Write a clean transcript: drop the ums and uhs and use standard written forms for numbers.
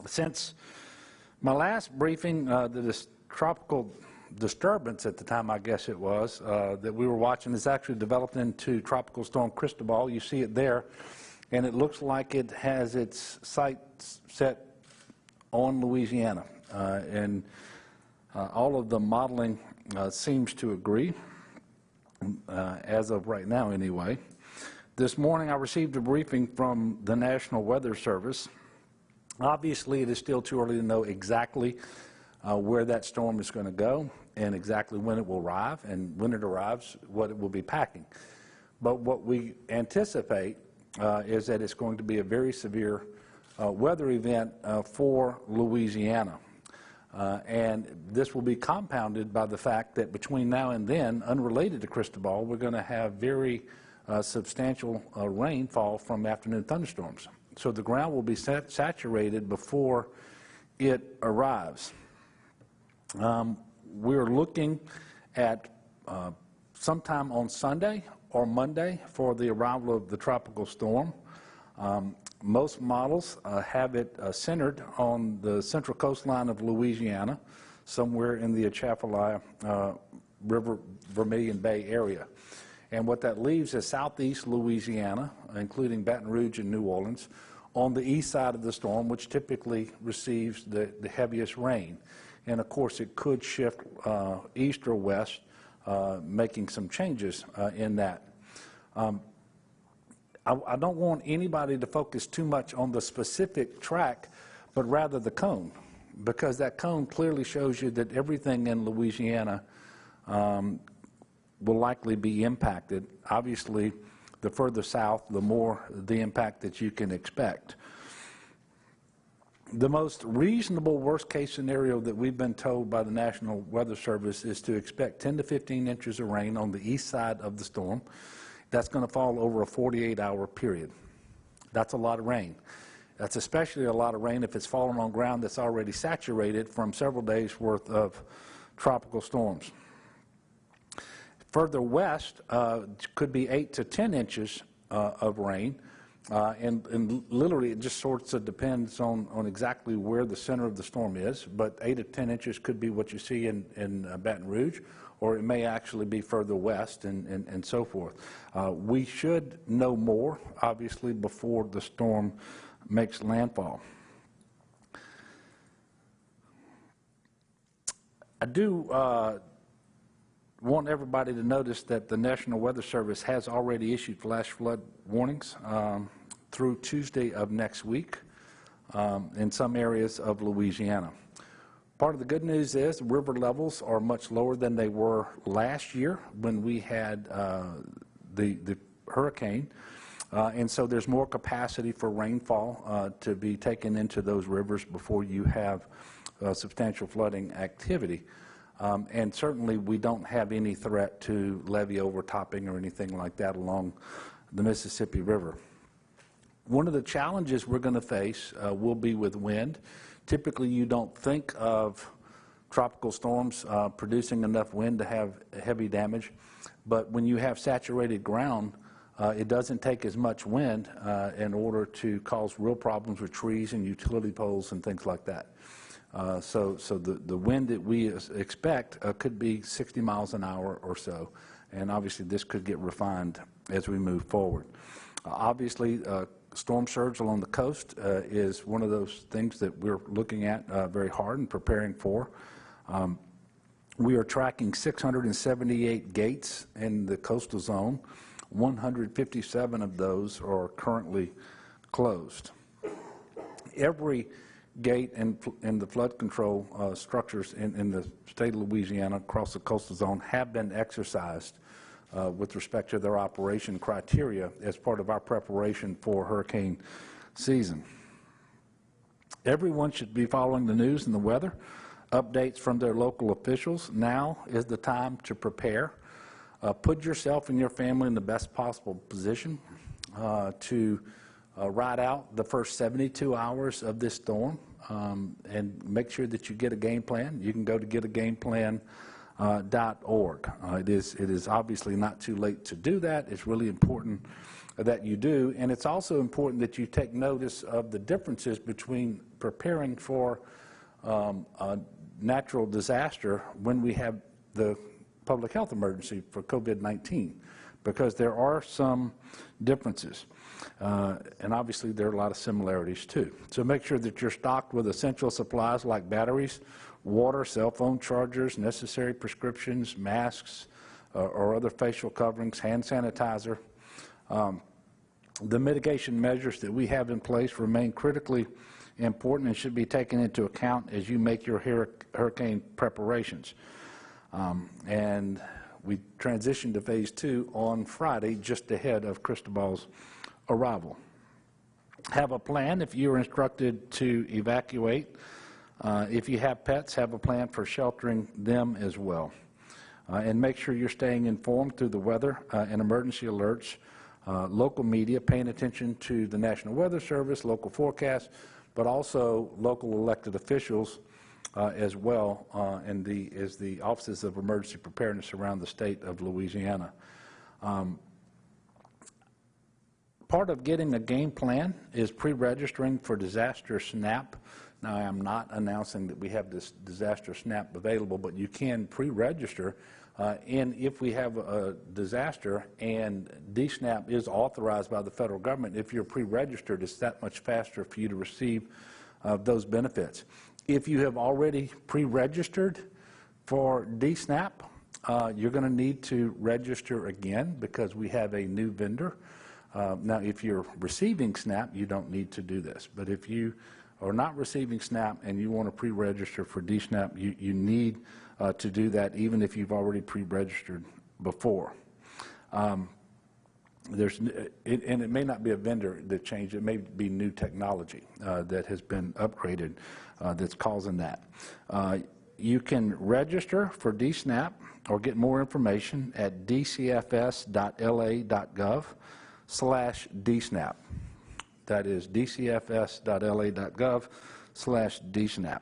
Since my last briefing, tropical disturbance at the time, I guess it was, that we were watching is actually developed into Tropical Storm Cristobal. You see it there, and it looks like it has its sights set on Louisiana. And all of the modeling seems to agree, as of right now anyway. This morning I received a briefing from the National Weather Service. Obviously, it is still too early to know exactly where that storm is going to go and exactly when it will arrive, and when it arrives, what it will be packing. But what we anticipate is that it's going to be a very severe weather event for Louisiana. And this will be compounded by the fact that between now and then, unrelated to Cristobal, we're going to have very substantial rainfall from afternoon thunderstorms. So the ground will be saturated before it arrives. We're looking at sometime on Sunday or Monday for the arrival of the tropical storm. Most models have it centered on the central coastline of Louisiana, somewhere in the Atchafalaya River Vermilion Bay area. And what that leaves is southeast Louisiana, including Baton Rouge and New Orleans, on the east side of the storm, which typically receives the heaviest rain. And of course, it could shift east or west, making some changes in that. I don't want anybody to focus too much on the specific track, but rather the cone, because that cone clearly shows you that everything in Louisiana will likely be impacted. Obviously, the further south, the more the impact that you can expect. The most reasonable worst-case scenario that we've been told by the National Weather Service is to expect 10 to 15 inches of rain on the east side of the storm. That's going to fall over a 48-hour period. That's a lot of rain. That's especially a lot of rain if it's falling on ground that's already saturated from several days' worth of tropical storms. Further west could be 8 to 10 inches of rain, and literally it just sort of depends on exactly where the center of the storm is, but 8 to 10 inches could be what you see in Baton Rouge, or it may actually be further west and so forth. We should know more, obviously, before the storm makes landfall. I do want everybody to notice that the National Weather Service has already issued flash flood warnings through Tuesday of next week in some areas of Louisiana. Part of the good news is river levels are much lower than they were last year when we had the hurricane, and so there's more capacity for rainfall to be taken into those rivers before you have substantial flooding activity. And certainly we don't have any threat to levee overtopping or anything like that along the Mississippi River. One of the challenges we're going to face will be with wind. Typically you don't think of tropical storms producing enough wind to have heavy damage, but when you have saturated ground, it doesn't take as much wind in order to cause real problems with trees and utility poles and things like that. So the wind that we expect could be 60 miles an hour or so, and obviously this could get refined as we move forward. Obviously, storm surge along the coast is one of those things that we're looking at very hard and preparing for. We are tracking 678 gates in the coastal zone. 157 of those are currently closed. Every gate in the flood control structures in the state of Louisiana across the coastal zone have been exercised with respect to their operation criteria as part of our preparation for hurricane season. Everyone should be following the news and the weather, updates from their local officials. Now is the time to prepare. Put yourself and your family in the best possible position to ride out the first 72 hours of this storm, and make sure that you get a game plan. You can go to getagameplan.org. It is obviously not too late to do that. It's really important that you do, and it's also important that you take notice of the differences between preparing for a natural disaster when we have the public health emergency for COVID-19, because there are some differences. And obviously there are a lot of similarities too. So make sure that you're stocked with essential supplies like batteries, water, cell phone chargers, necessary prescriptions, masks, or other facial coverings, hand sanitizer. The mitigation measures that we have in place remain critically important and should be taken into account as you make your hurricane preparations. And we transitioned to phase 2 on Friday, just ahead of Cristobal's arrival. Have a plan if you're instructed to evacuate. If you have pets, have a plan for sheltering them as well. And make sure you're staying informed through the weather and emergency alerts, local media, paying attention to the National Weather Service, local forecasts, but also local elected officials as well, and the offices of emergency preparedness around the state of Louisiana. Part of getting a game plan is pre-registering for disaster SNAP. Now, I am not announcing that we have this disaster SNAP available, but you can pre-register. And if we have a disaster and DSNAP is authorized by the federal government, if you're pre-registered, it's that much faster for you to receive those benefits. If you have already pre-registered for DSNAP, you're going to need to register again because we have a new vendor. Now, if you're receiving SNAP, you don't need to do this. But if you are not receiving SNAP and you want to pre-register for DSNAP, you need to do that even if you've already pre-registered before. And it may not be a vendor that changed. It may be new technology that has been upgraded that's causing that. You can register for DSNAP or get more information at dcfs.la.gov/DSNAP. That is dcfs.la.gov/DSNAP.